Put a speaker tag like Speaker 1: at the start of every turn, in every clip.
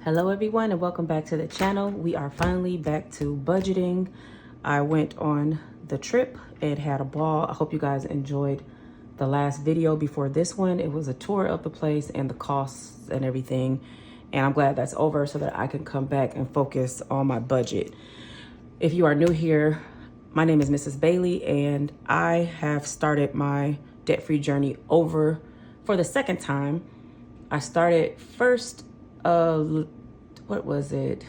Speaker 1: Hello everyone and welcome back to the channel. We are finally back to budgeting. I went on the trip and had a ball. I hope you guys enjoyed the last video before this one. It was a tour of the place and the costs and everything. And I'm glad that's over so that I can come back and focus on my budget. If you are new here, my name is Mrs. Bailey and I have started my debt-free journey over for the second time. I started first what was it?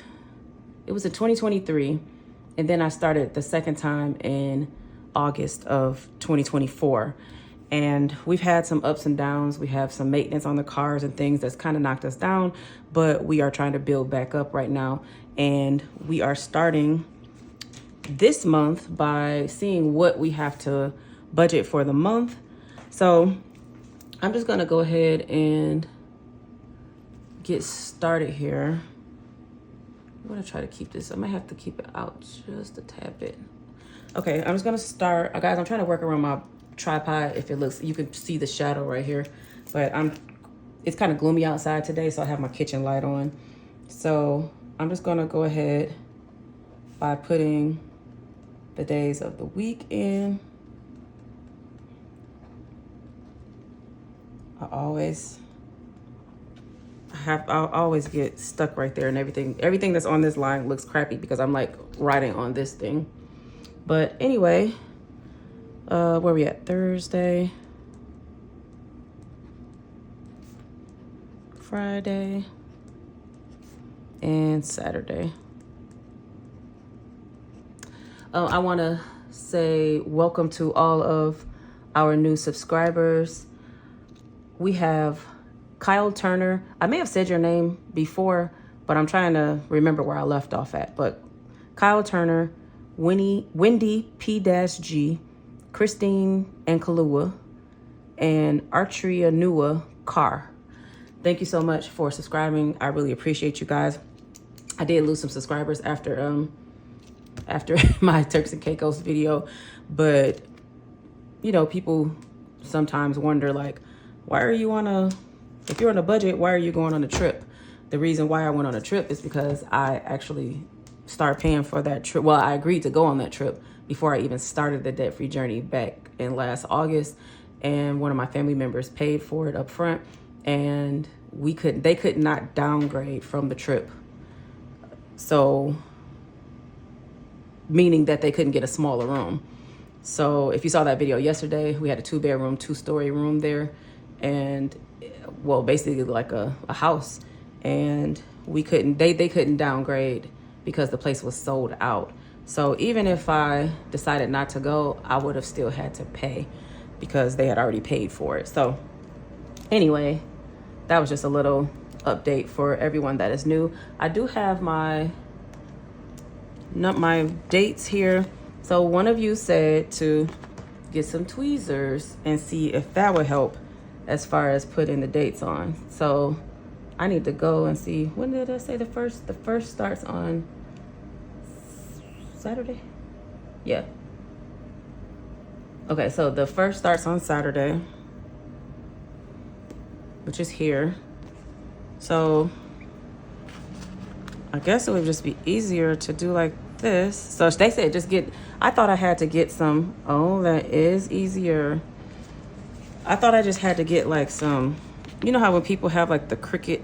Speaker 1: It was in 2023. And then I started the second time in August of 2024. And we've had some ups and downs. We have some maintenance on the cars and things that's kind of knocked us down, but we are trying to build back up right now. And we are starting this month by seeing what we have to budget for the month. So I'm just gonna go ahead and get started here. I'm gonna try to keep this. I might have to keep it out just a tad bit. Okay, I'm just gonna start. Guys, I'm trying to work around my tripod. If it looks, you can see the shadow right here, but it's kind of gloomy outside today, so I have my kitchen light on. So I'm just gonna go ahead by putting the days of the week in. I'll always get stuck right there, and everything that's on this line looks crappy because I'm like writing on this thing. But anyway, where we at? Thursday, Friday, and Saturday. I want to say welcome to all of our new subscribers. We have Kyle Turner. I may have said your name before, but I'm trying to remember where I left off at. But Kyle Turner, Wendy P-G, Christine Ankalua, and Artrianua Carr. Thank you so much for subscribing. I really appreciate you guys. I did lose some subscribers after my Turks and Caicos video, but you know, people sometimes wonder like, why are you if you're on a budget, why are you going on a trip? The reason why I went on a trip is because I actually started paying for that trip. Well, I agreed to go on that trip before I even started the debt-free journey back in last August. And one of my family members paid for it up front, and they could not downgrade from the trip. So, meaning that they couldn't get a smaller room. So if you saw that video yesterday, we had a 2-bedroom, 2-story room there. And well, basically like a house, and they couldn't downgrade because the place was sold out. So even if I decided not to go, I would have still had to pay because they had already paid for it. So anyway, that was just a little update for everyone that is new. I do have my dates here. So one of you said to get some tweezers and see if that would help as far as putting the dates on. So I need to go and see, when did I say the first? The first starts on Saturday? Yeah. Okay, so the first starts on Saturday, which is here. So I guess it would just be easier to do like this. So they said I thought I had to get some, oh, that is easier. I thought I just had to get like some, you know how when people have like the Cricut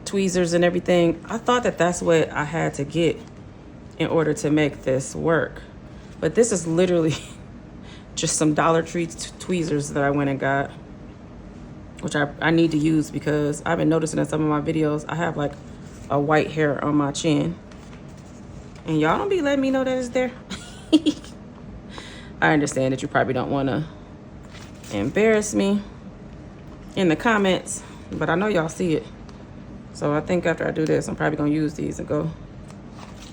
Speaker 1: tweezers and everything? I thought that's what I had to get in order to make this work. But this is literally just some Dollar Tree tweezers that I went and got, which I need to use because I've been noticing in some of my videos, I have like a white hair on my chin. And y'all don't be letting me know that it's there. I understand that you probably don't want to embarrass me in the comments, but I know y'all see it. So I think after I do this, I'm probably gonna use these and go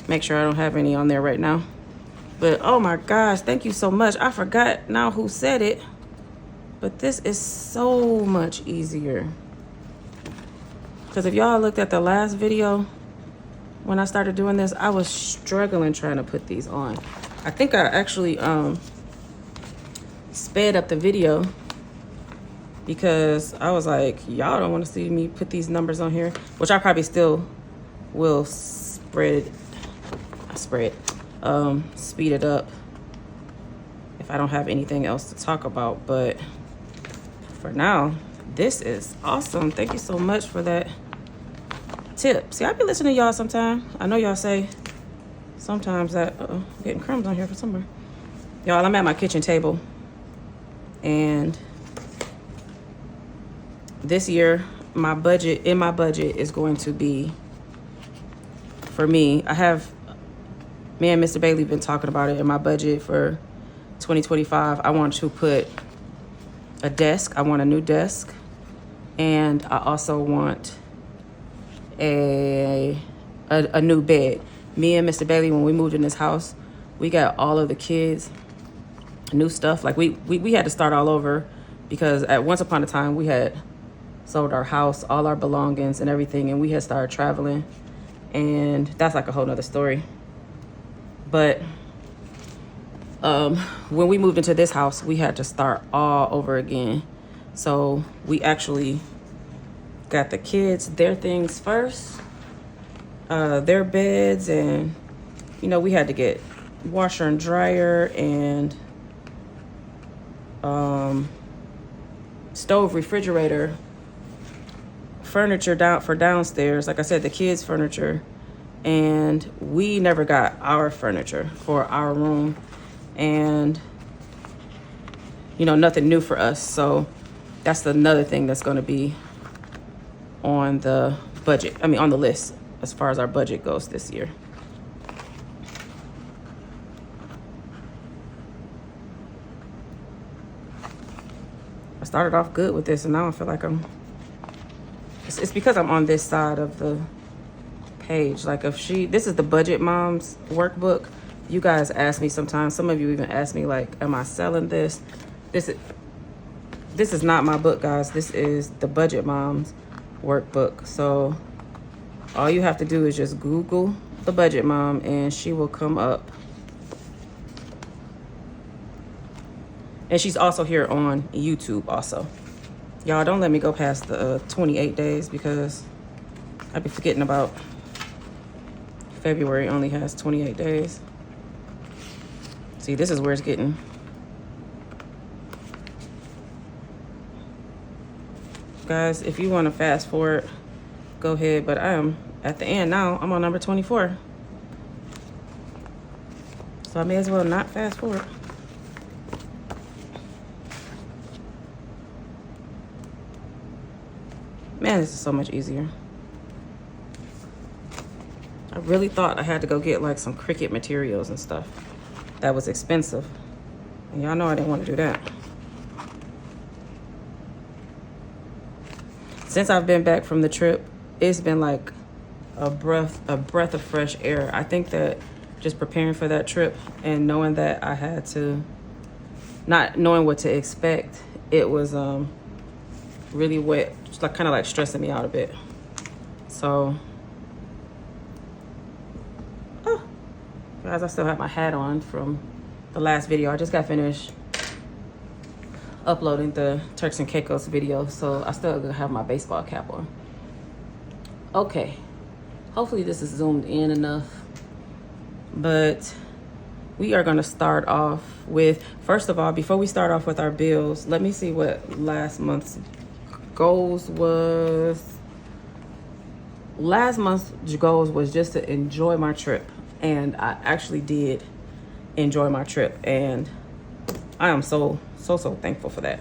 Speaker 1: make sure I don't have any on there right now. But oh my gosh, thank you so much. I forgot now who said it, but this is so much easier. Because if y'all looked at the last video, when I started doing this, I was struggling trying to put these on. I think I actually sped up the video because I was like, y'all don't want to see me put these numbers on here, which I probably still will speed it up if I don't have anything else to talk about. But for now, this is awesome. Thank you so much for that tip. See, I be listening to y'all sometime. I know y'all say sometimes that getting crumbs on here for somewhere. Y'all, I'm at my kitchen table, and this year my budget is going to be, for me, me and Mr. Bailey been talking about it in my budget for 2025. I want to put a desk. I want a new desk, and I also want a new bed. Me and Mr. Bailey, when we moved in this house, we got all of the kids new stuff. Like we had to start all over because at once upon a time we had sold our house, all our belongings and everything, and we had started traveling, and that's like a whole nother story. But when we moved into this house, we had to start all over again. So we actually got the kids their things first, their beds, and we had to get washer and dryer and stove, refrigerator, furniture for downstairs. Like I said, the kids' furniture, and we never got our furniture for our room, and nothing new for us. So that's another thing that's going to be on the budget. I mean, on the list as far as our budget goes this year. I started off good with this, and now I feel like it's because I'm on this side of the page. Like this is the Budget Moms workbook. You guys ask me sometimes, some of you even ask me like, am I selling this? This is not my book, guys. This is the Budget Moms workbook. So all you have to do is just Google the Budget Mom and she will come up. And she's also here on YouTube also. Y'all, don't let me go past the 28 days because I'd be forgetting about February only has 28 days. See, this is where it's getting. Guys, if you want to fast forward, go ahead. But I am at the end now. I'm on number 24. So I may as well not fast forward. Man, this is so much easier. I really thought I had to go get like some Cricut materials and stuff. That was expensive. And y'all know I didn't want to do that. Since I've been back from the trip, it's been like a breath of fresh air. I think that just preparing for that trip and knowing that I had to, not knowing what to expect, it was really wet, just like kind of like stressing me out a bit. So, guys, I still have my hat on from the last video. I just got finished uploading the Turks and Caicos video, so I still have my baseball cap on. Okay, hopefully this is zoomed in enough, but we are going to start off with, first of all, before we start off with our bills, let me see what last month's goals was. Last month's goals was just to enjoy my trip, and I actually did enjoy my trip, and I am so thankful for that.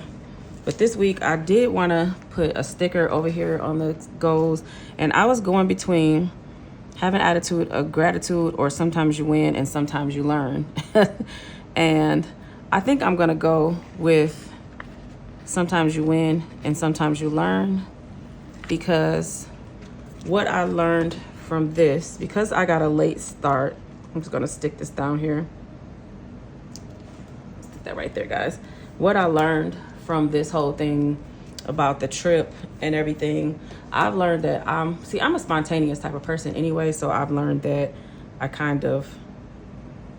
Speaker 1: But this week I did want to put a sticker over here on the goals, and I was going between have an attitude of gratitude or sometimes you win and sometimes you learn. And I think I'm gonna go with sometimes you win and sometimes you learn, because what I learned from this, because I got a late start, I'm just gonna stick this down here. Stick that right there, guys. What I learned from this whole thing about the trip and everything, I've learned that I'm a spontaneous type of person anyway, so I've learned that I kind of,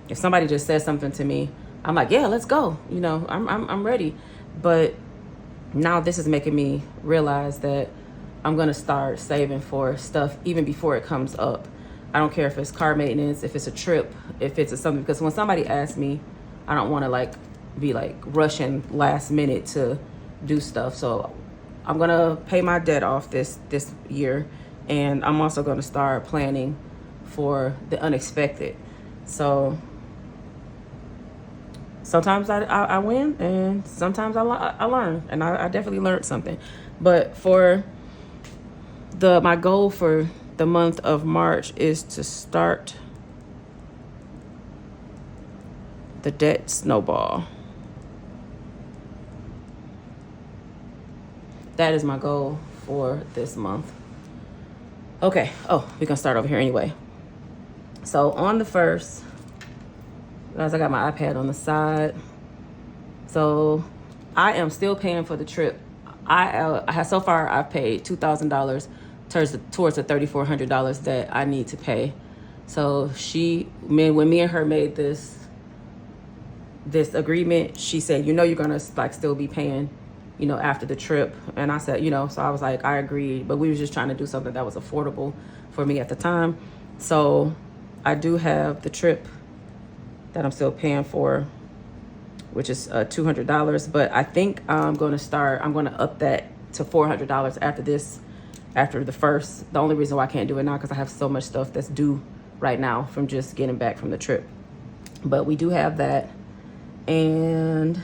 Speaker 1: if somebody just says something to me, I'm like, yeah, let's go. I'm ready. But now this is making me realize that I'm gonna start saving for stuff even before it comes up. I don't care if it's car maintenance, if it's a trip, if it's something, because when somebody asks me, I don't want to like be like rushing last minute to do stuff. So I'm gonna pay my debt off this year, and I'm also gonna start planning for the unexpected. So sometimes I win, and sometimes I learn, and I definitely learned something. But for my goal for the month of March is to start the debt snowball. That is my goal for this month. Okay. Oh, we're gonna start over here anyway. So on the 1st, guys, I got my iPad on the side. So I am still paying for the trip. So far I've paid $2,000 towards the $3,400 that I need to pay. So when me and her made this agreement, she said, you're gonna like still be paying, after the trip. And I said, so I was like, I agreed, but we were just trying to do something that was affordable for me at the time. So I do have the trip that I'm still paying for, which is $200. But I think I'm going to up that to $400 after the 1st. The only reason why I can't do it now because I have so much stuff that's due right now from just getting back from the trip. But we do have that. And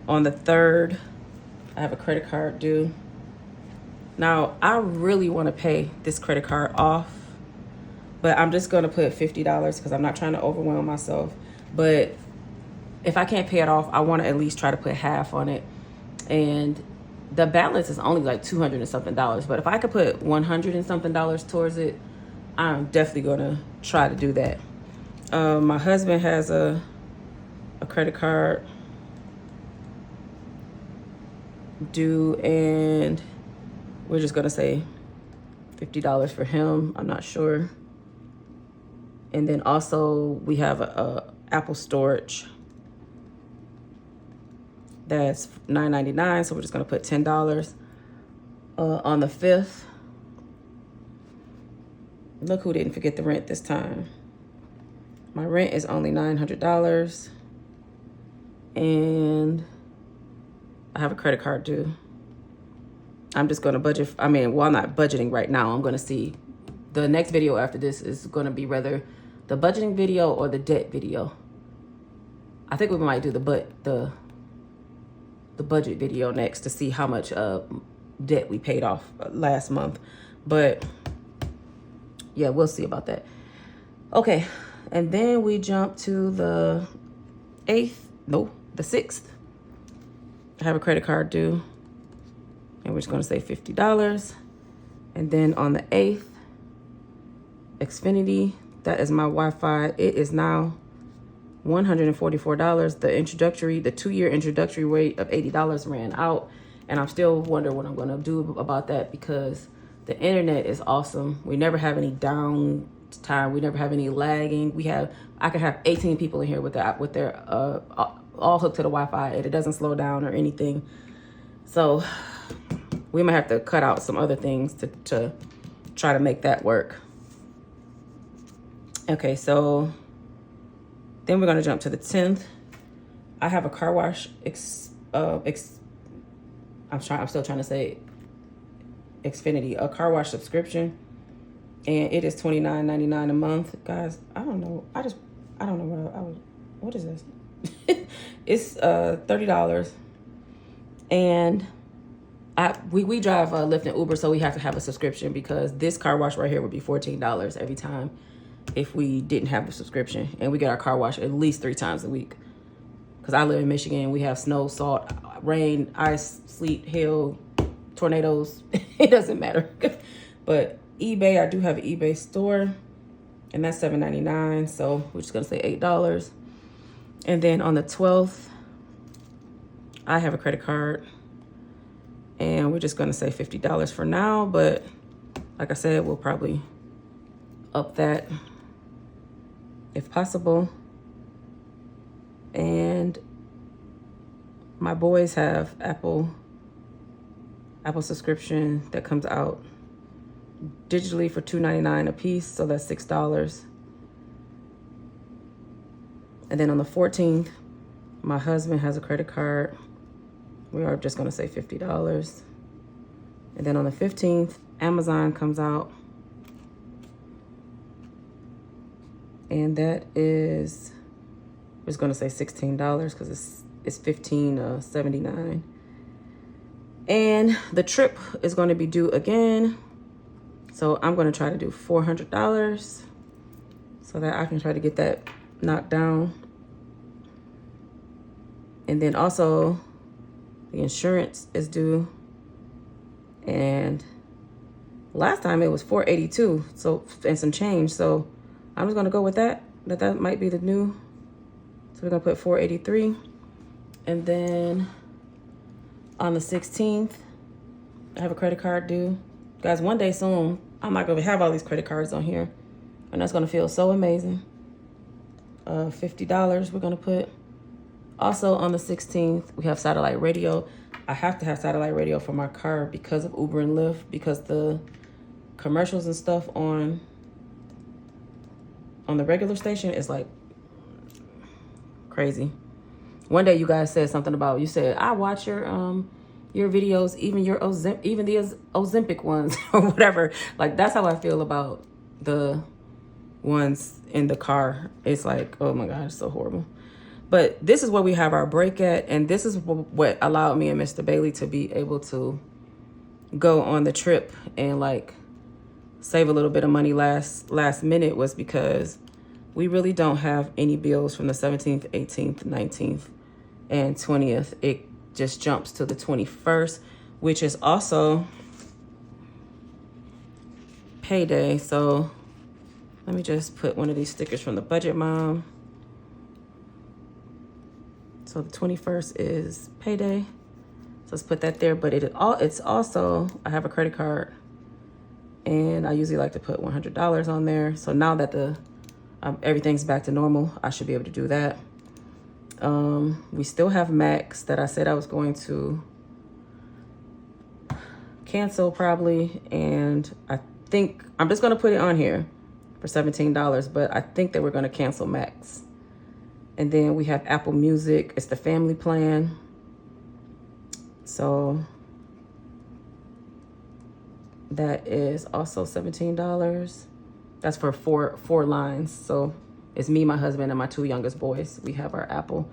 Speaker 1: on the 3rd, I have a credit card due. Now, I really want to pay this credit card off, but I'm just going to put $50 because I'm not trying to overwhelm myself. But if I can't pay it off, I want to at least try to put half on it. And the balance is only like $200 and something. But if I could put $100 and something towards it, I'm definitely going to try to do that. My husband has a credit card due, and we're just going to say $50 for him. I'm not sure. And then also we have a Apple storage that's $9.99, so we're just going to put $10 on the 5th. Look who didn't forget the rent this time. My rent is only $900, and I have a credit card due. I'm just going to budget. I'm not budgeting right now. I'm going to see. The next video after this is going to be whether the budgeting video or the debt video. I think we might do the budget video next to see how much debt we paid off last month. But yeah, we'll see about that. Okay, and then we jump to the 6th. I have a credit card due, and we're just going to say $50. And then on the 8th, Xfinity, that is my Wi-Fi. It is now $144. The 2-year introductory rate of $80 ran out, and I'm still wondering what I'm going to do about that because the internet is awesome. We never have any downtime. We never have any lagging. I can have 18 people in here with their all hooked to the Wi-Fi, and it doesn't slow down or anything. So we might have to cut out some other things to try to make that work. Okay, so then we're going to jump to the 10th. I have a car wash. I'm still trying to say Xfinity, a car wash subscription, and it is $29.99 a month, guys. I don't know. I don't know what is this? It's $30, and we drive Lyft and Uber, so we have to have a subscription because this car wash right here would be $14 every time if we didn't have the subscription. And we get our car wash at least 3 times a week because I live in Michigan. We have snow, salt, rain, ice, sleet, hail, tornadoes. It doesn't matter. But eBay, I do have an eBay store, and that's $7.99, so we're just gonna say $8. And then on the 12th, I have a credit card, and we're just gonna say $50 for now, but like I said, we'll probably up that if possible. And my boys have Apple Apple subscription that comes out digitally for $2.99 a piece, so that's $6. And then on the 14th, my husband has a credit card. We are just gonna say $50. And then on the 15th, Amazon comes out. And that is, we're just gonna say $16 because it's $15.79. And the trip is gonna be due again. So I'm gonna try to do $400 so that I can try to get that knocked down. And then also the insurance is due. And last time it was $482, so, and some change. So I'm just gonna go with that might be the new. So we're gonna put $483. And then on the 16th, I have a credit card due. Guys, one day soon, I'm not gonna have all these credit cards on here. And that's gonna feel so amazing. $50 we're gonna put. Also on the 16th, we have satellite radio. I have to have satellite radio for my car because of Uber and Lyft, because the commercials and stuff on the regular station is like crazy. One day you guys said something about, you said, I watch your videos, even the Ozempic ones or whatever. Like, that's how I feel about the ones in the car. It's like, oh my God, it's so horrible. But this is where we have our break at. And this is what allowed me and Mr. Bailey to be able to go on the trip and like save a little bit of money last minute, was because we really don't have any bills from the 17th, 18th, 19th, and 20th. It just jumps to the 21st, which is also payday. So let me just put one of these stickers from the Budget Mom. So the 21st is payday. So let's put that there. But it's also, I have a credit card and I usually like to put $100 on there. So now that everything's back to normal, I should be able to do that. We still have Max that I said I was going to cancel probably. And I think I'm just going to put it on here for $17, but I think that we're going to cancel Max. And then we have Apple Music. It's the family plan. So that is also $17. That's for four lines. So it's me, my husband, and my two youngest boys. We have our Apple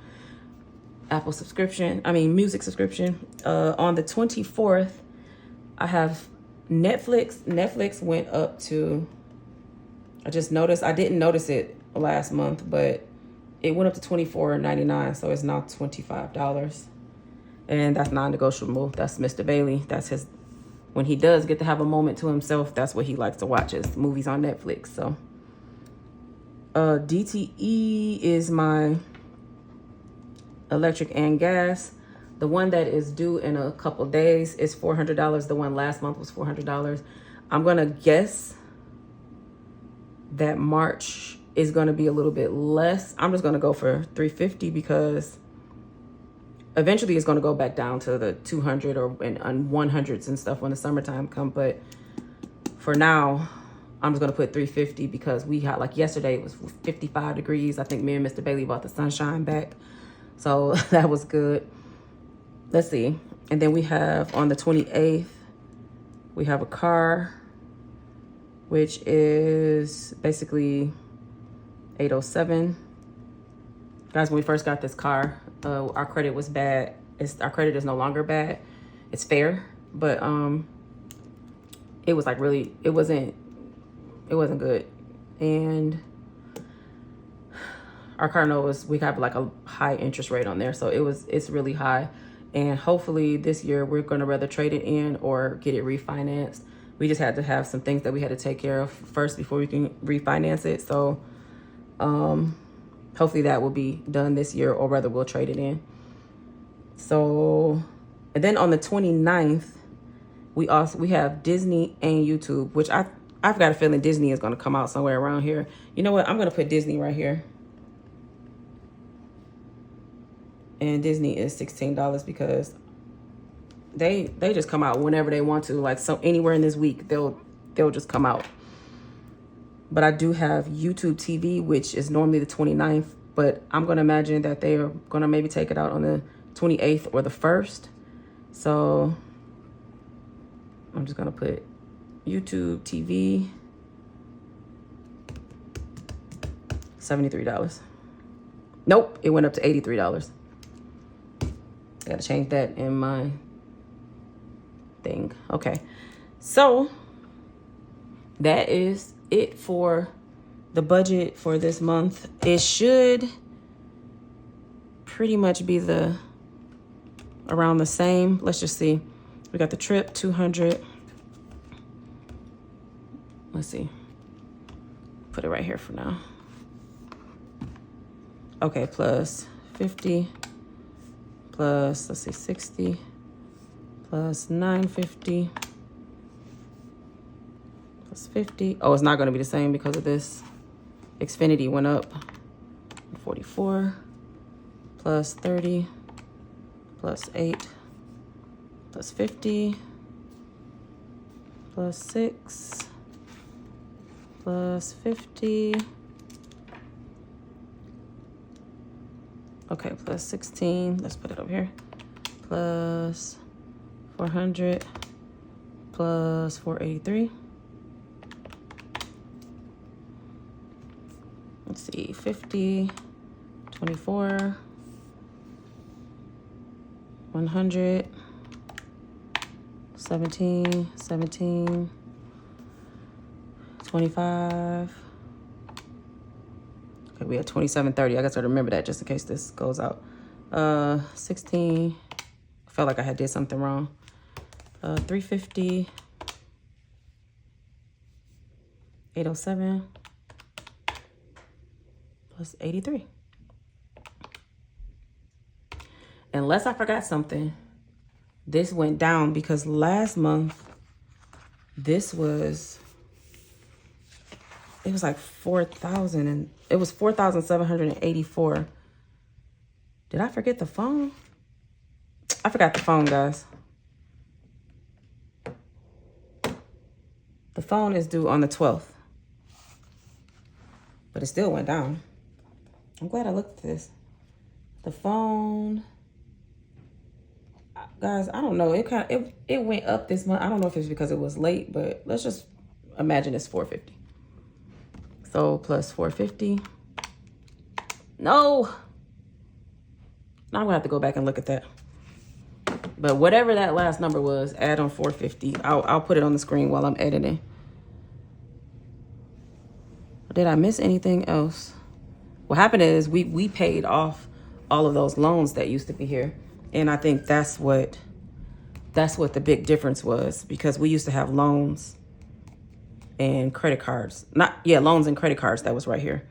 Speaker 1: subscription. Music subscription. On the 24th, I have Netflix. Netflix went up to, I just noticed, I didn't notice it last month, but it went up to $24.99, so it's now $25. And that's non-negotiable. That's Mr. Bailey. That's his, when he does get to have a moment to himself, that's what he likes to watch, is movies on Netflix. So DTE is my electric and gas. The one that is due in a couple days is $400. The one last month was $400. I'm going to guess that March is going to be a little bit less. I'm just going to go for $350 because eventually it's going to go back down to the 200 and 100s and stuff when the summertime comes. But for now, I'm just going to put $350 because we had, like yesterday, it was 55 degrees. I think me and Mr. Bailey brought the sunshine back. So that was good. Let's see. And then we have on the 28th, we have a car, which is basically $807. Guys, when we first got this car, our credit was bad. Our credit is no longer bad. It's fair, but it was like really, it wasn't good. And our car note we have like a high interest rate on there, so it's really high. And hopefully this year we're gonna rather trade it in or get it refinanced. We just had to have some things that we had to take care of first before we can refinance it. So hopefully that will be done this year, or rather we'll trade it in. So, and then on the 29th, we have Disney and YouTube, which I've got a feeling Disney is going to come out somewhere around here. You know what? I'm going to put Disney right here. And Disney is $16 because they just come out whenever they want to. Like, so anywhere in this week, they'll just come out. But I do have YouTube TV, which is normally the 29th, but I'm going to imagine that they are going to maybe take it out on the 28th or the 1st. So I'm just going to put YouTube TV, $73. Nope, it went up to $83. I got to change that in my thing. Okay, so that is it for the budget for this month. It should pretty much be around the same. Let's just see. We got the trip, 200. Let's see. Put it right here for now. Okay, plus 50, plus, let's see, 60, plus 950, plus 50. Oh, it's not going to be the same because of this. Xfinity went up. 44, plus 30, plus 8, plus 50, plus 6, plus 50. Okay, plus 16, let's put it over here, plus 400, plus 483. Let's see, 50, 24, 100, 17, 17, 25. Okay, we had 2730. I guess I remember that just in case this goes out. 16. I felt like I had did something wrong. 350. 807. Plus 83. Unless I forgot something, this went down because last month this was, it was like 4,000 and it was 4,784. Did I forget the phone? I forgot the phone, guys. The phone is due on the 12th, but it still went down. I'm glad I looked at this. The phone, guys, I don't know. It went up this month. I don't know if it's because it was late, but let's just imagine it's 450. So plus 450. No. Now I'm gonna have to go back and look at that. But whatever that last number was, add on 450. I'll put it on the screen while I'm editing. Did I miss anything else? What happened is we paid off all of those loans that used to be here. And I think that's what the big difference was, because we used to have loans and credit cards. Loans and credit cards that was right here.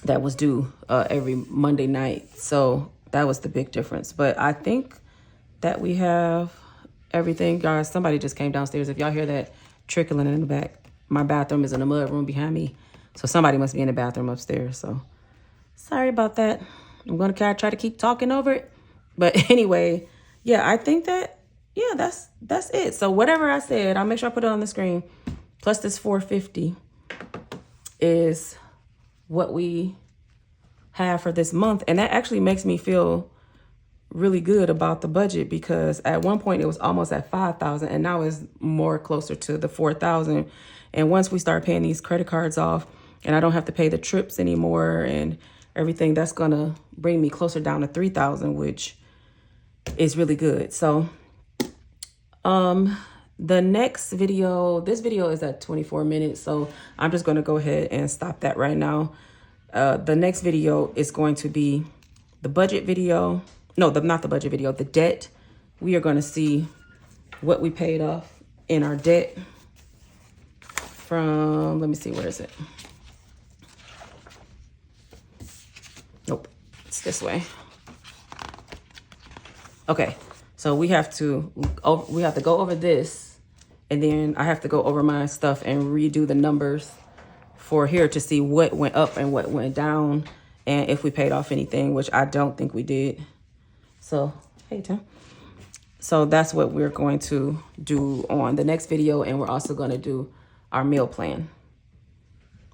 Speaker 1: That was due every Monday night. So that was the big difference. But I think that we have everything. Guys, somebody just came downstairs. If y'all hear that trickling in the back, my bathroom is in the mud room behind me. So somebody must be in the bathroom upstairs. So sorry about that. I'm going to try to keep talking over it. But anyway, yeah, I think that, yeah, that's it. So whatever I said, I'll make sure I put it on the screen. Plus this 450 is what we have for this month. And that actually makes me feel really good about the budget, because at one point it was almost at 5,000 and now it's more closer to the 4,000. And once we start paying these credit cards off and I don't have to pay the trips anymore and everything, that's going to bring me closer down to 3,000, which is really good. So, the next video, this video is at 24 minutes. So I'm just going to go ahead and stop that right now. The next video is going to be the budget video. No, not the budget video, the debt. We are going to see what we paid off in our debt from, let me see, where is it? Nope, it's this way. Okay, so we have to go over this, and then I have to go over my stuff and redo the numbers for here to see what went up and what went down, and if we paid off anything, which I don't think we did. So, hey, Tim. So that's what we're going to do on the next video. And we're also going to do our meal plan,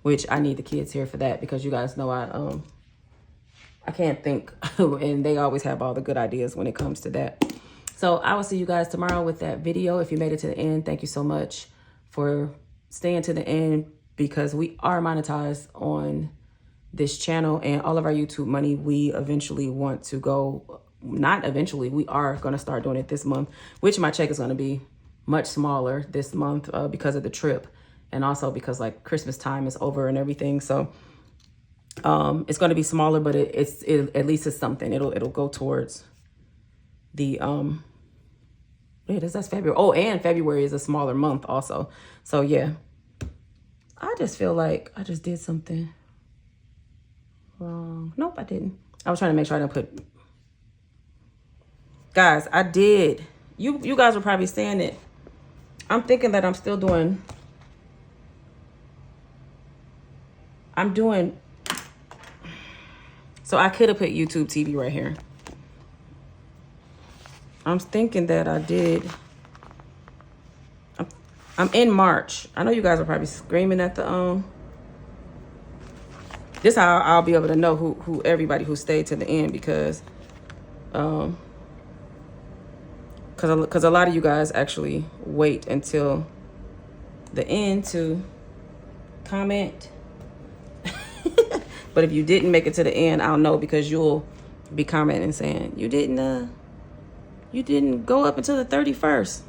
Speaker 1: which I need the kids here for that, because you guys know I can't think and they always have all the good ideas when it comes to that. So I will see you guys tomorrow with that video. If you made it to the end, thank you so much for staying to the end, because we are monetized on this channel, and all of our YouTube money, we eventually want to go, not eventually, we are going to start doing it this month, which my check is going to be much smaller this month because of the trip, and also because like Christmas time is over and everything. So it's going to be smaller, but it at least it's something. It'll go towards the wait, that's February. Oh, and February is a smaller month also. So yeah, I just feel like I just did something wrong. Nope, I didn't. I was trying to make sure I didn't put, guys, I did. You guys were probably saying it. I'm thinking that I'm still doing, so I could have put YouTube TV right here. I'm thinking that I did. I'm in March. I know you guys are probably screaming at the this how I'll be able to know who everybody who stayed to the end, because a lot of you guys actually wait until the end to comment. But if you didn't make it to the end, I'll know, because you'll be commenting saying you didn't go up until the 31st.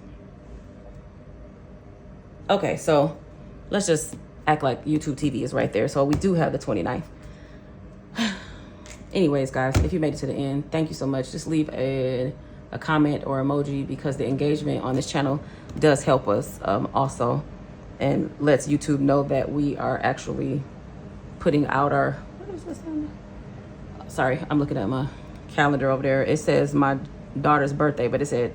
Speaker 1: Okay, so let's just act like YouTube TV is right there. So we do have the 29th. Anyways, guys, if you made it to the end, thank you so much. Just leave a comment or emoji, because the engagement on this channel does help us also, and lets YouTube know that we are actually putting out our, what is this on? Sorry, I'm looking at my calendar over there. It says my daughter's birthday, but it said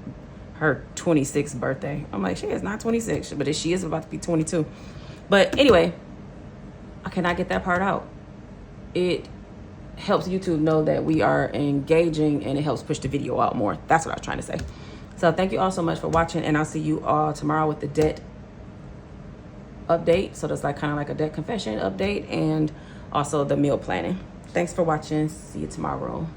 Speaker 1: her 26th birthday. I'm like, she is not 26, but she is about to be 22. But anyway, I cannot get that part out. It helps YouTube know that we are engaging, and it helps push the video out more. That's what I was trying to say. So thank you all so much for watching, and I'll see you all tomorrow with the debt update. So that's like kind of like a debt confession update, and also the meal planning. Thanks for watching. See you tomorrow.